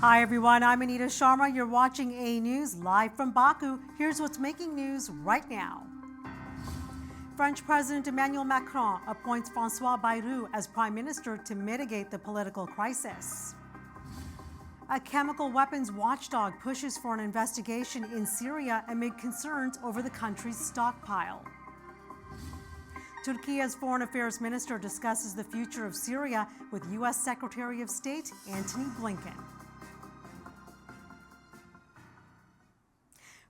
Hi everyone, I'm Anita Sharma. You're watching AnewZ live from Baku. Here's what's making news right now. French President Emmanuel Macron appoints François Bayrou as Prime Minister to mitigate the political crisis. A chemical weapons watchdog pushes for an investigation in Syria amid concerns over the country's stockpile. Turkey's Foreign Affairs Minister discusses the future of Syria with U.S. Secretary of State Antony Blinken.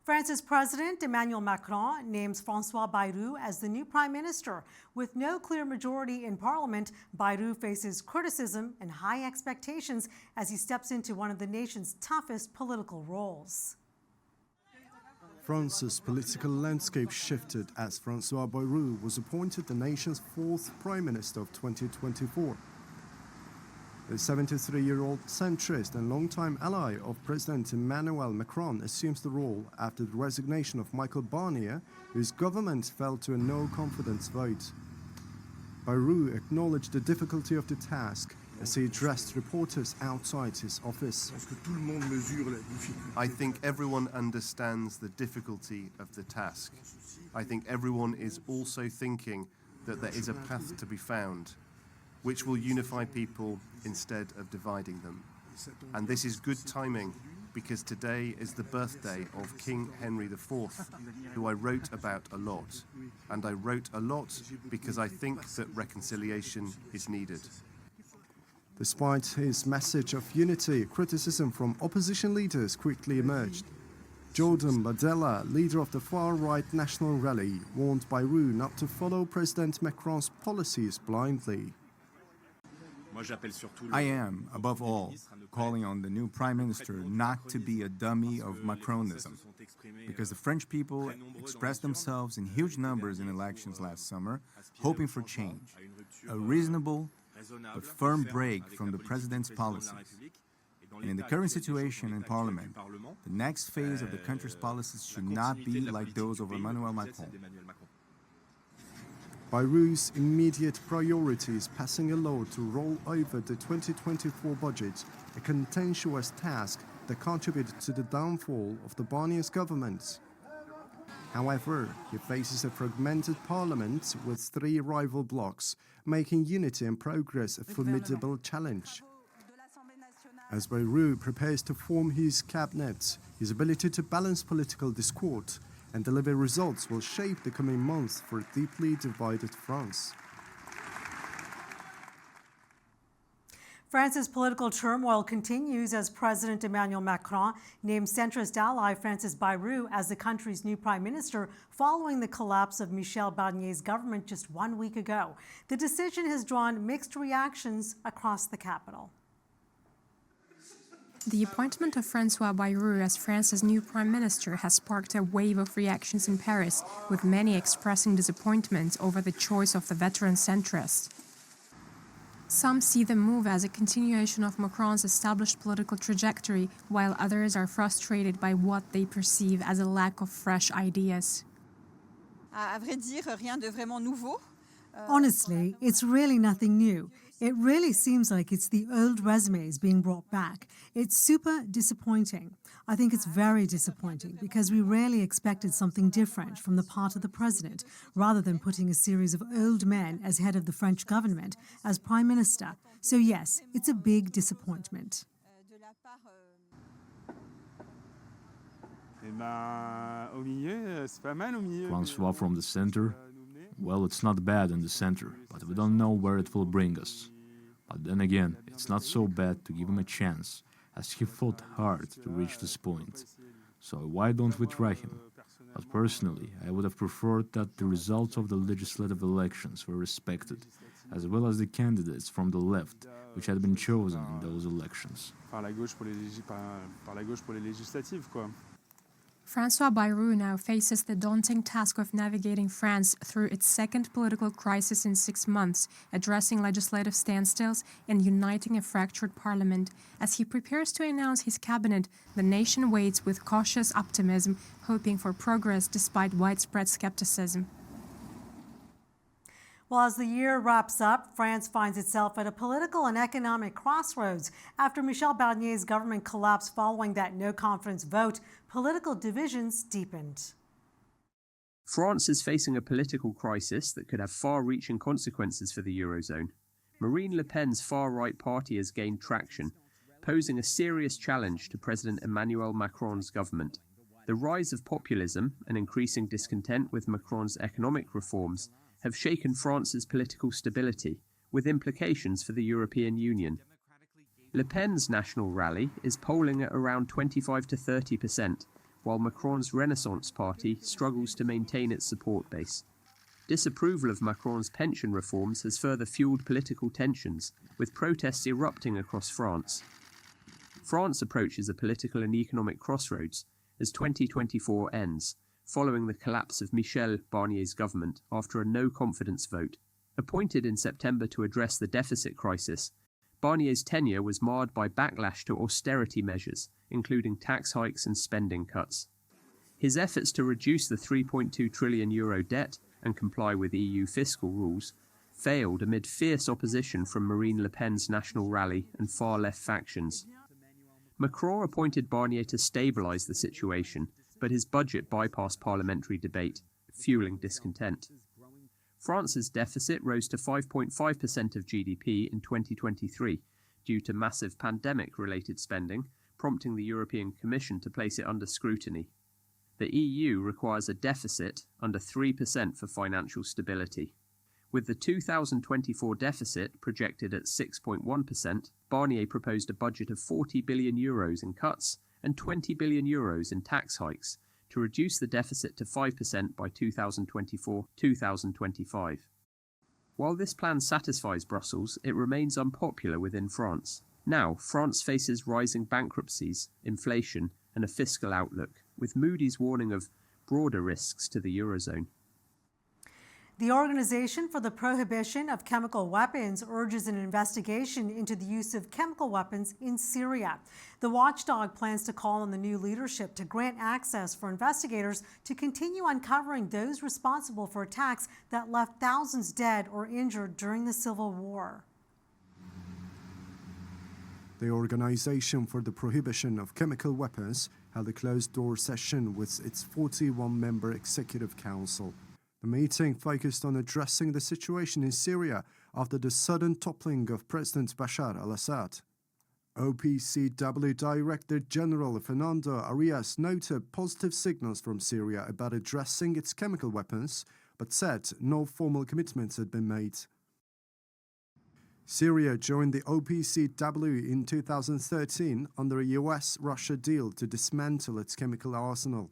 France's President Emmanuel Macron names François Bayrou as the new prime minister. With no clear majority in parliament, Bayrou faces criticism and high expectations as he steps into one of the nation's toughest political roles. France's political landscape shifted as François Bayrou was appointed the nation's fourth prime minister of 2024. The 73-year-old centrist and longtime ally of President Emmanuel Macron assumes the role after the resignation of Michel Barnier, whose government fell to a no-confidence vote. Bayrou acknowledged the difficulty of the task as he addressed reporters outside his office. I think everyone understands the difficulty of the task. I think everyone is also thinking that there is a path to be found, which will unify people instead of dividing them. And this is good timing, because today is the birthday of King Henry IV, who I wrote about a lot. And I wrote a lot because I think that reconciliation is needed. Despite his message of unity, criticism from opposition leaders quickly emerged. Jordan Bardella, leader of the far-right National Rally, warned Bayrou not to follow President Macron's policies blindly. I am, above all, calling on the new Prime Minister not to be a dummy of Macronism, because the French people expressed themselves in huge numbers in elections last summer, hoping for change, a reasonable but firm break from the President's policies. And in the current situation in Parliament, the next phase of the country's policies should not be like those of Emmanuel Macron. Bayrou's immediate priority is passing a law to roll over the 2024 budget, a contentious task that contributed to the downfall of the Barnier's government. However, he faces a fragmented parliament with three rival blocs, making unity and progress a formidable challenge. As Bayrou prepares to form his cabinet, his ability to balance political discord and deliver results will shape the coming months for a deeply divided France. France's political turmoil continues as President Emmanuel Macron named centrist ally Francis Bayrou as the country's new prime minister following the collapse of Michel Barnier's government just 1 week ago. The decision has drawn mixed reactions across the capital. The appointment of François Bayrou as France's new prime minister has sparked a wave of reactions in Paris, with many expressing disappointment over the choice of the veteran centrist. Some see the move as a continuation of Macron's established political trajectory, while others are frustrated by what they perceive as a lack of fresh ideas. Honestly, it's really nothing new. It really seems like it's the old resumes being brought back. It's super disappointing. I think it's very disappointing because we really expected something different from the part of the president, rather than putting a series of old men as head of the French government as prime minister. So yes, it's a big disappointment. Francois from the center? Well, it's not bad in the center, but we don't know where it will bring us. But then again, it's not so bad to give him a chance, as he fought hard to reach this point. So why don't we try him? But personally, I would have preferred that the results of the legislative elections were respected, as well as the candidates from the left, which had been chosen in those elections. François Bayrou now faces the daunting task of navigating France through its second political crisis in 6 months, addressing legislative standstills and uniting a fractured parliament. As he prepares to announce his cabinet, the nation waits with cautious optimism, hoping for progress despite widespread skepticism. Well, as the year wraps up, France finds itself at a political and economic crossroads. After Michel Barnier's government collapsed following that no-confidence vote, political divisions deepened. France is facing a political crisis that could have far-reaching consequences for the Eurozone. Marine Le Pen's far-right party has gained traction, posing a serious challenge to President Emmanuel Macron's government. The rise of populism and increasing discontent with Macron's economic reforms have shaken France's political stability, with implications for the European Union. Le Pen's national rally is polling at around 25 to 30%, while Macron's Renaissance party struggles to maintain its support base. Disapproval of Macron's pension reforms has further fueled political tensions, with protests erupting across France. France approaches a political and economic crossroads as 2024 ends, following the collapse of Michel Barnier's government after a no-confidence vote. Appointed in September to address the deficit crisis, Barnier's tenure was marred by backlash to austerity measures, including tax hikes and spending cuts. His efforts to reduce the €3.2 trillion debt and comply with EU fiscal rules failed amid fierce opposition from Marine Le Pen's national rally and far-left factions. Macron appointed Barnier to stabilise the situation, but his budget bypassed parliamentary debate, fueling discontent. France's deficit rose to 5.5% of GDP in 2023 due to massive pandemic-related spending, prompting the European Commission to place it under scrutiny. The EU requires a deficit under 3% for financial stability. With the 2024 deficit projected at 6.1%, Barnier proposed a budget of €40 billion in cuts and €20 billion in tax hikes to reduce the deficit to 5% by 2024-2025. While this plan satisfies Brussels, it remains unpopular within France. Now, France faces rising bankruptcies, inflation, and a fiscal outlook, with Moody's warning of broader risks to the Eurozone. The Organization for the Prohibition of Chemical Weapons urges an investigation into the use of chemical weapons in Syria. The watchdog plans to call on the new leadership to grant access for investigators to continue uncovering those responsible for attacks that left thousands dead or injured during the civil war. The Organization for the Prohibition of Chemical Weapons held a closed-door session with its 41-member Executive Council. The meeting focused on addressing the situation in Syria after the sudden toppling of President Bashar al-Assad. OPCW Director General Fernando Arias noted positive signals from Syria about addressing its chemical weapons, but said no formal commitments had been made. Syria joined the OPCW in 2013 under a US-Russia deal to dismantle its chemical arsenal.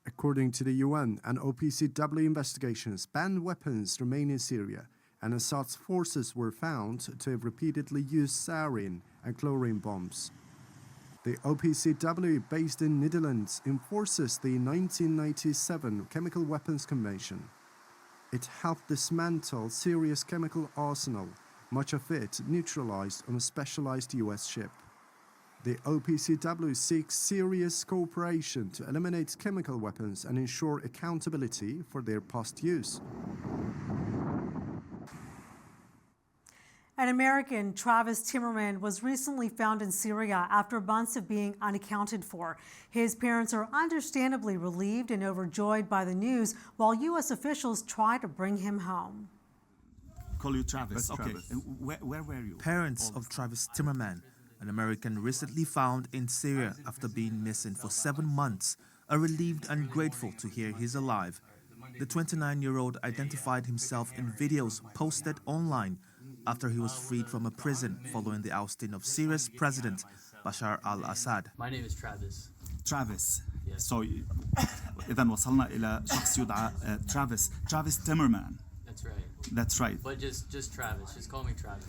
According to the UN and OPCW investigations, banned weapons remain in Syria, and Assad's forces were found to have repeatedly used sarin and chlorine bombs. The OPCW, based in Netherlands, enforces the 1997 Chemical Weapons Convention. It helped dismantle Syria's chemical arsenal, much of it neutralized on a specialized US ship. The OPCW seeks serious cooperation to eliminate chemical weapons and ensure accountability for their past use. An American, Travis Timmerman, was recently found in Syria after months of being unaccounted for. His parents are understandably relieved and overjoyed by the news, while U.S. officials try to bring him home. Call you Travis. That's Okay. Travis. And where were you? Parents of Travis Timmerman, an American recently found in Syria after being missing for 7 months, are relieved and grateful to hear he's alive. The 29-year-old identified himself in videos posted online after he was freed from a prison following the ousting of Syria's president Bashar al-Assad. My name is Travis. Travis. Yes. So إذا وصلنا إلى شخص يدعى Travis. Travis Timmerman. That's right. That's right. But just Travis. Just call me Travis.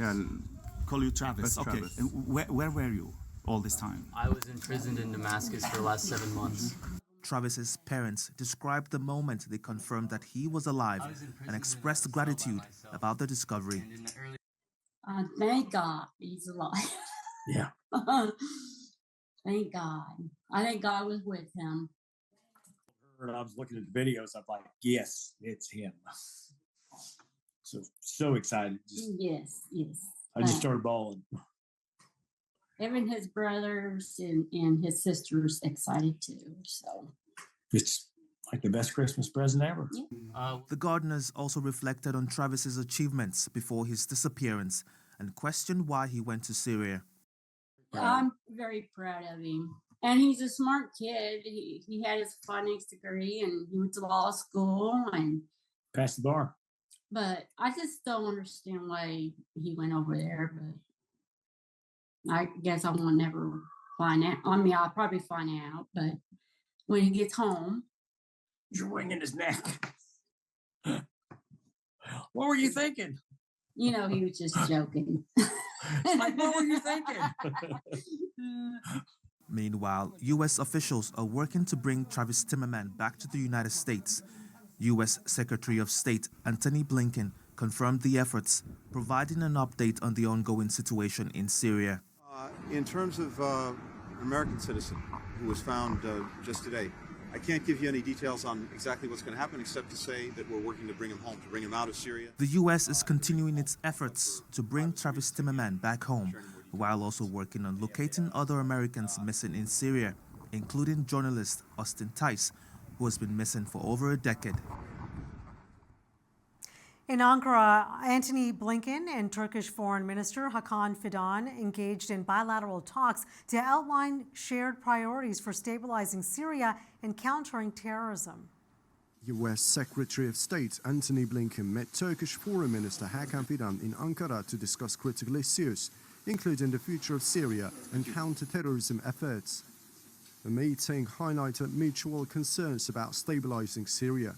Call you Travis. That's Okay. Travis. And where were you all this time? I was imprisoned in Damascus for the last 7 months. Travis's parents described the moment they confirmed that he was alive and expressed gratitude about the discovery. Thank God he's alive. Yeah. Thank God. I think God was with him. I was looking at the videos. I'm like, yes, it's him. So excited. Yes, yes. I just started bawling. Even his brothers and his sisters excited too. So It's like the best Christmas present ever. The gardeners also reflected on Travis's achievements before his disappearance and questioned why he went to Syria. I'm very proud of him. And he's a smart kid. He had his finance degree and he went to law school and Pass the bar. but I just don't understand why he went over there. But I guess I will never find out. I mean, I'll probably find out, but when he gets home, You're wringing his neck. What were you thinking? you know, he was just joking. Like, what were you thinking? Meanwhile, U.S. officials are working to bring Travis Timmerman back to the United States. U.S. Secretary of State Antony Blinken confirmed the efforts, providing an update on the ongoing situation in Syria. In terms of an American citizen who was found just today, I can't give you any details on exactly what's going to happen except to say that we're working to bring him home, to bring him out of Syria. The U.S. is continuing its efforts to bring Travis Timmerman back home, while also working on locating other Americans missing in Syria, including journalist Austin Tice, who has been missing for over a decade. In Ankara, Antony Blinken and Turkish Foreign Minister Hakan Fidan engaged in bilateral talks to outline shared priorities for stabilizing Syria and countering terrorism. U.S. Secretary of State Antony Blinken met Turkish Foreign Minister Hakan Fidan in Ankara to discuss critical issues, including the future of Syria and counter-terrorism efforts. The meeting highlighted mutual concerns about stabilizing Syria.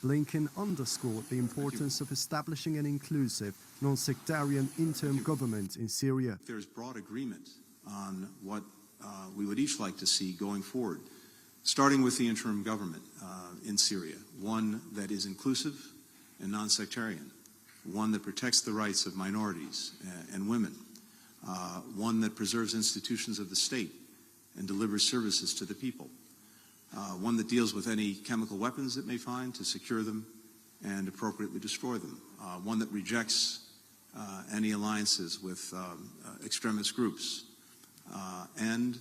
Blinken underscored the importance of establishing an inclusive, non-sectarian interim government in Syria. There's broad agreement on what we would each like to see going forward, starting with the interim government in Syria, one that is inclusive and non-sectarian, one that protects the rights of minorities and women, one that preserves institutions of the state and delivers services to the people. One that deals with any chemical weapons it may find to secure them and appropriately destroy them. One that rejects any alliances with extremist groups. And,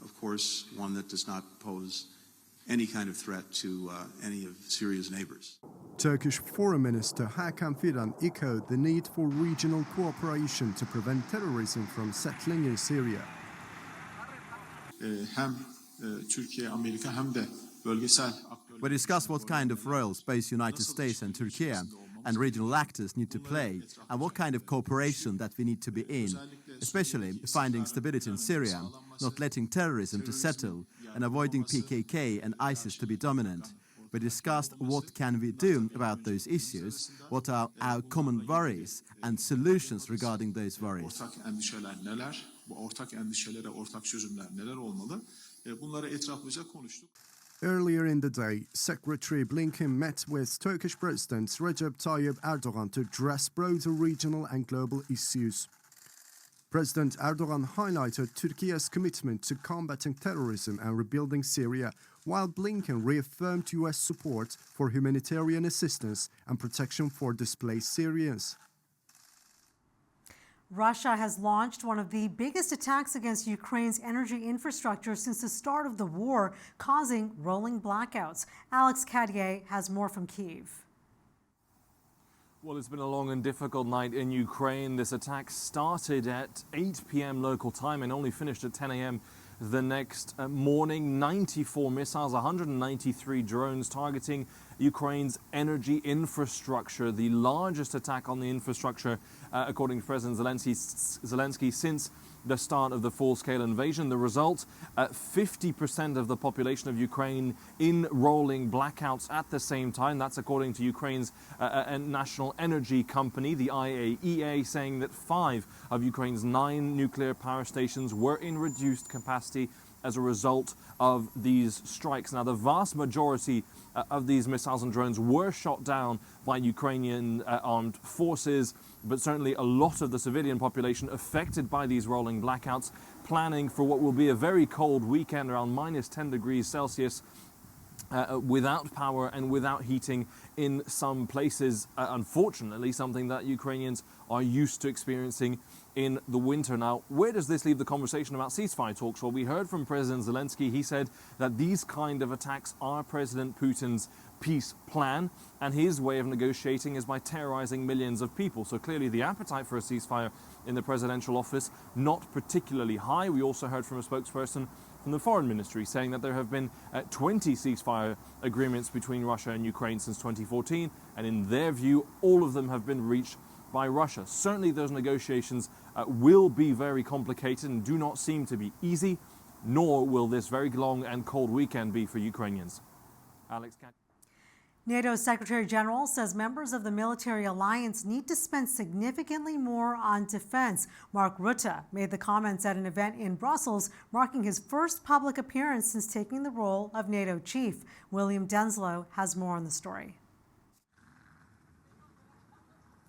of course, one that does not pose any kind of threat to any of Syria's neighbors. Turkish Foreign Minister Hakan Fidan echoed the need for regional cooperation to prevent terrorism from settling in Syria. We discussed what kind of roles both United States and Turkey and regional actors need to play, and what kind of cooperation that we need to be in, especially finding stability in Syria, not letting terrorism to settle, and avoiding PKK and ISIS to be dominant. We discussed what can we do about those issues, what are our common worries, and solutions regarding those worries. Earlier in the day, Secretary Blinken met with Turkish President Recep Tayyip Erdogan to address broader regional and global issues. President Erdogan highlighted Turkey's commitment to combating terrorism and rebuilding Syria, while Blinken reaffirmed U.S. support for humanitarian assistance and protection for displaced Syrians. Russia has launched one of the biggest attacks against Ukraine's energy infrastructure since the start of the war, causing rolling blackouts. Alex Cadier has more from Kyiv. Well, it's been a long and difficult night in Ukraine. This attack started at 8 p.m. local time and only finished at 10 a.m. the next morning. 94 missiles, 193 drones targeting Ukraine's energy infrastructure, the largest attack on the infrastructure, according to President Zelensky, since the start of the full-scale invasion. The result, 50% of the population of Ukraine in rolling blackouts at the same time. That's according to Ukraine's national energy company, the IAEA, saying that 5 of Ukraine's 9 nuclear power stations were in reduced capacity as a result of these strikes. Now, the vast majority of these missiles and drones were shot down by Ukrainian armed forces, but certainly a lot of the civilian population affected by these rolling blackouts, planning for what will be a very cold weekend around -10 degrees Celsius. without power and without heating in some places, unfortunately, something that Ukrainians are used to experiencing in the winter. Now, where does this leave the conversation about ceasefire talks? Well, we heard from President Zelensky. He said that these kind of attacks are President Putin's peace plan, and his way of negotiating is by terrorizing millions of people. So clearly the appetite for a ceasefire in the presidential office not particularly high. We also heard from a spokesperson from the Foreign Ministry saying that there have been 20 ceasefire agreements between Russia and Ukraine since 2014, and in their view, all of them have been reached by Russia. Certainly those negotiations will be very complicated and do not seem to be easy, nor will this very long and cold weekend be for Ukrainians. Alex. NATO Secretary General says members of the military alliance need to spend significantly more on defense. Mark Rutte made the comments at an event in Brussels, marking his first public appearance since taking the role of NATO chief. William Denslow has more on the story.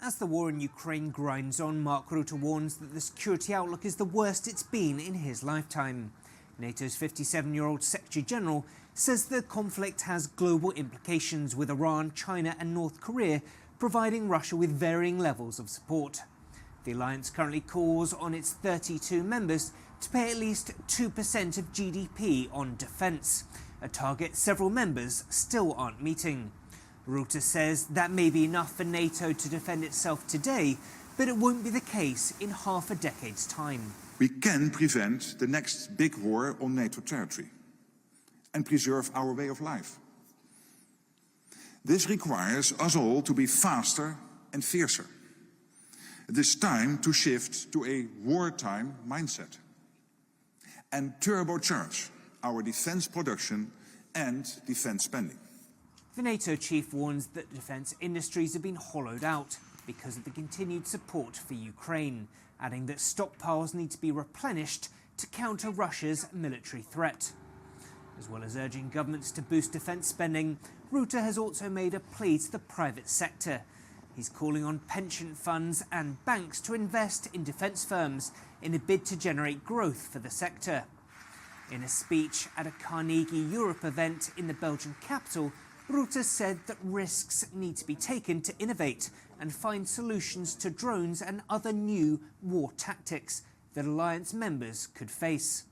As the war in Ukraine grinds on, Mark Rutte warns that the security outlook is the worst it's been in his lifetime. NATO's 57-year-old Secretary General says the conflict has global implications, with Iran, China and North Korea providing Russia with varying levels of support. The alliance currently calls on its 32 members to pay at least 2% of GDP on defence, a target several members still aren't meeting. Rutte says that may be enough for NATO to defend itself today, but it won't be the case in half a decade's time. We can prevent the next big war on NATO territory and preserve our way of life. This requires us all to be faster and fiercer. It is time to shift to a wartime mindset and turbocharge our defense production and defense spending. The NATO chief warns that defense industries have been hollowed out because of the continued support for Ukraine, adding that stockpiles need to be replenished to counter Russia's military threat. As well as urging governments to boost defence spending, Rutte has also made a plea to the private sector. He's calling on pension funds and banks to invest in defence firms in a bid to generate growth for the sector. In a speech at a Carnegie Europe event in the Belgian capital, Rutte said that risks need to be taken to innovate and find solutions to drones and other new war tactics that alliance members could face.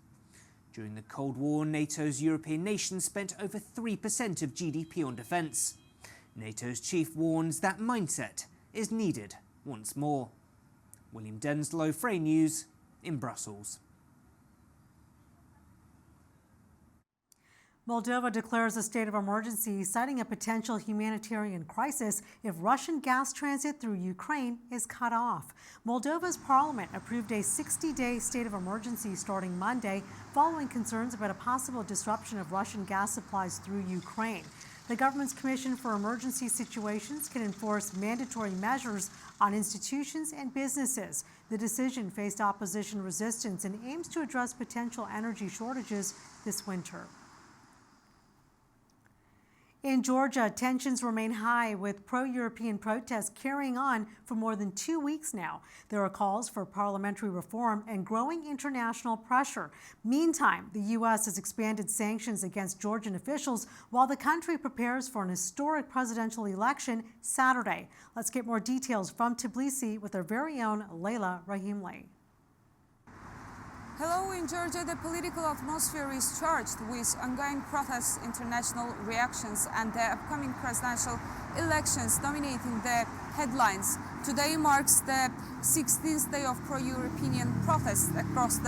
During the Cold War, NATO's European nations spent over 3% of GDP on defence. NATO's chief warns that mindset is needed once more. William Denslow, AnewZ, in Brussels. Moldova declares a state of emergency, citing a potential humanitarian crisis if Russian gas transit through Ukraine is cut off. Moldova's parliament approved a 60-day state of emergency starting Monday, following concerns about a possible disruption of Russian gas supplies through Ukraine. The government's Commission for Emergency Situations can enforce mandatory measures on institutions and businesses. The decision faced opposition resistance and aims to address potential energy shortages this winter. In Georgia, tensions remain high, with pro-European protests carrying on for more than 2 weeks now. There are calls for parliamentary reform and growing international pressure. Meantime, the U.S. has expanded sanctions against Georgian officials while the country prepares for an historic presidential election Saturday. Let's get more details from Tbilisi with our very own Leila Rahimli. Hello, in Georgia, the political atmosphere is charged with ongoing protests, international reactions, and the upcoming presidential elections dominating the headlines. Today marks the 16th day of pro-European protests across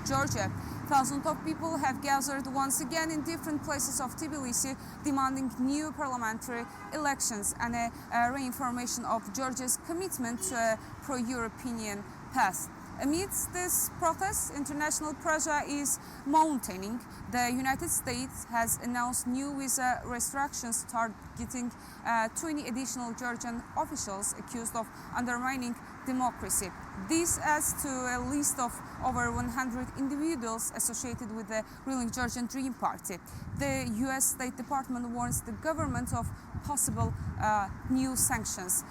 Georgia. Thousands of people have gathered once again in different places of Tbilisi, demanding new parliamentary elections and a reaffirmation of Georgia's commitment to a pro-European path. Amidst this protest, international pressure is mounting. The United States has announced new visa restrictions targeting 20 additional Georgian officials accused of undermining democracy. This adds to a list of over 100 individuals associated with the ruling Georgian Dream Party. The U.S. State Department warns the government of possible new sanctions.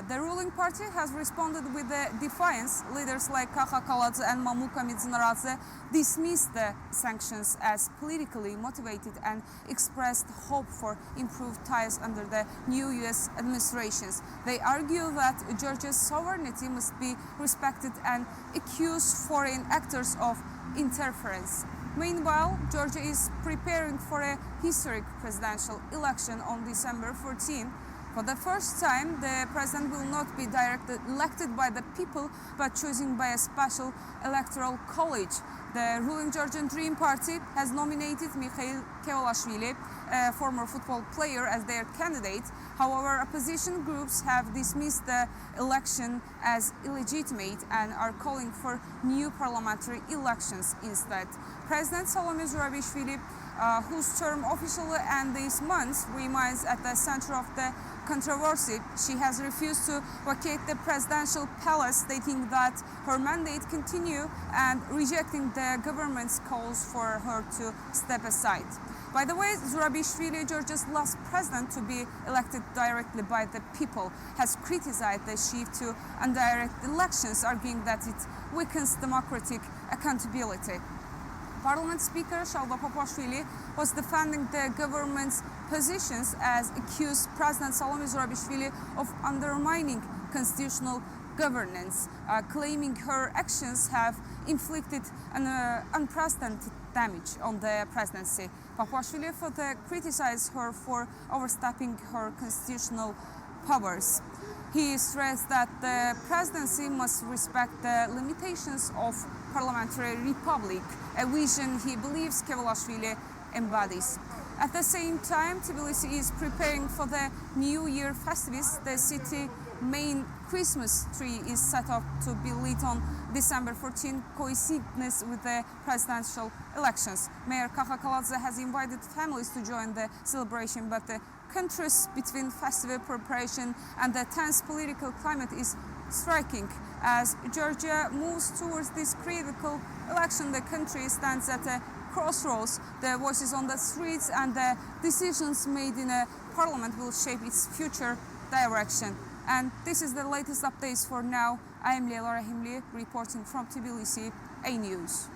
The ruling party has responded with defiance. Leaders like Kaha Kaladze and Mamuka Midzinaradze dismissed the sanctions as politically motivated and expressed hope for improved ties under the new U.S. administrations. They argue that Georgia's sovereignty must be respected and accuse foreign actors of interference. Meanwhile, Georgia is preparing for a historic presidential election on December 14. For the first time, the president will not be directly elected by the people, but chosen by a special electoral college. The ruling Georgian Dream Party has nominated Mikhail Kevolashvili, a former football player, as their candidate. However, opposition groups have dismissed the election as illegitimate and are calling for new parliamentary elections instead. President Salome Zurabishvili, whose term officially ends this month, remains at the center of the controversy. She has refused to vacate the presidential palace, stating that her mandate continues and rejecting the government's calls for her to step aside. By the way, Zurabishvili, Georgia's last president to be elected directly by the people, has criticized the shift to indirect elections, arguing that it weakens democratic accountability. Parliament Speaker Shalva Papashvili was defending the government's positions as accused President Salome Zurabishvili of undermining constitutional governance, claiming her actions have inflicted an unprecedented damage on the presidency. Papashvili further criticized her for overstepping her constitutional powers. He stressed that the presidency must respect the limitations of parliamentary republic, a vision he believes Kevolashvili embodies. At the same time, Tbilisi is preparing for the New Year festivities. The city main Christmas tree is set up to be lit on December 14, coincidence with the presidential elections. Mayor Kaha Kaladze has invited families to join the celebration, but the contrast between festival preparation and the tense political climate is striking. As Georgia moves towards this critical election, the country stands at a crossroads. The voices on the streets and the decisions made in a parliament will shape its future direction. And this is the latest updates for now. I am Leila Rahimli, reporting from Tbilisi, AnewZ.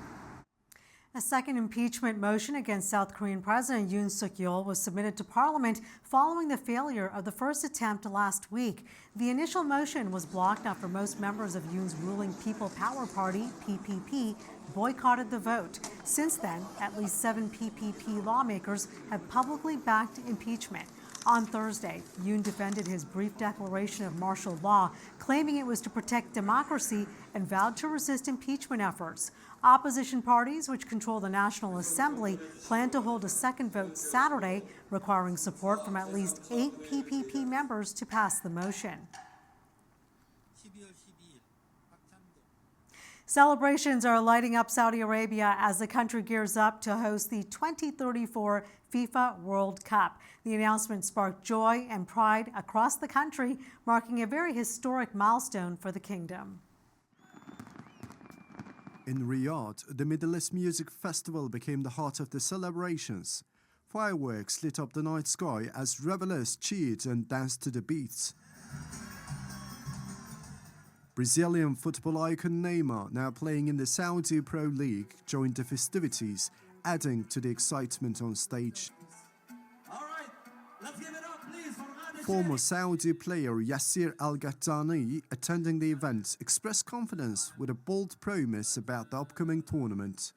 A second impeachment motion against South Korean President Yoon Suk-yeol was submitted to Parliament following the failure of the first attempt last week. The initial motion was blocked after most members of Yoon's ruling People Power Party, PPP, boycotted the vote. Since then, at least 7 PPP lawmakers have publicly backed impeachment. On Thursday, Yoon defended his brief declaration of martial law, claiming it was to protect democracy, and vowed to resist impeachment efforts. Opposition parties, which control the National Assembly, plan to hold a second vote Saturday, requiring support from at least 8 PPP members to pass the motion. Celebrations are lighting up Saudi Arabia as the country gears up to host the 2034 FIFA World Cup. The announcement sparked joy and pride across the country, marking a very historic milestone for the kingdom. In Riyadh, the Middle East Music Festival became the heart of the celebrations. Fireworks lit up the night sky as revelers cheered and danced to the beats. Brazilian football icon Neymar, now playing in the Saudi Pro League, joined the festivities, adding to the excitement on stage. Former Saudi player Yasser Al-Ghattani, attending the event, expressed confidence with a bold promise about the upcoming tournament.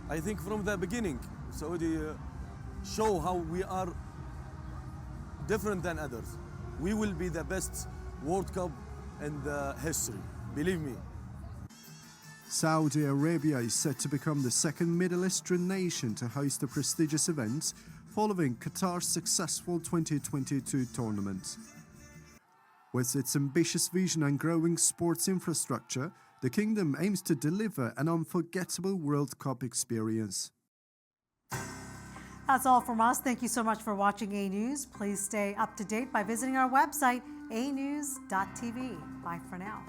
I think from the beginning, Saudi show how we are different than others. We will be the best World Cup in the history, believe me. Saudi Arabia is set to become the second Middle Eastern nation to host the prestigious event, following Qatar's successful 2022 tournament. With its ambitious vision and growing sports infrastructure, the kingdom aims to deliver an unforgettable World Cup experience. That's all from us. Thank you so much for watching AnewZ. Please stay up to date by visiting our website, AnewZ.tv. Bye for now.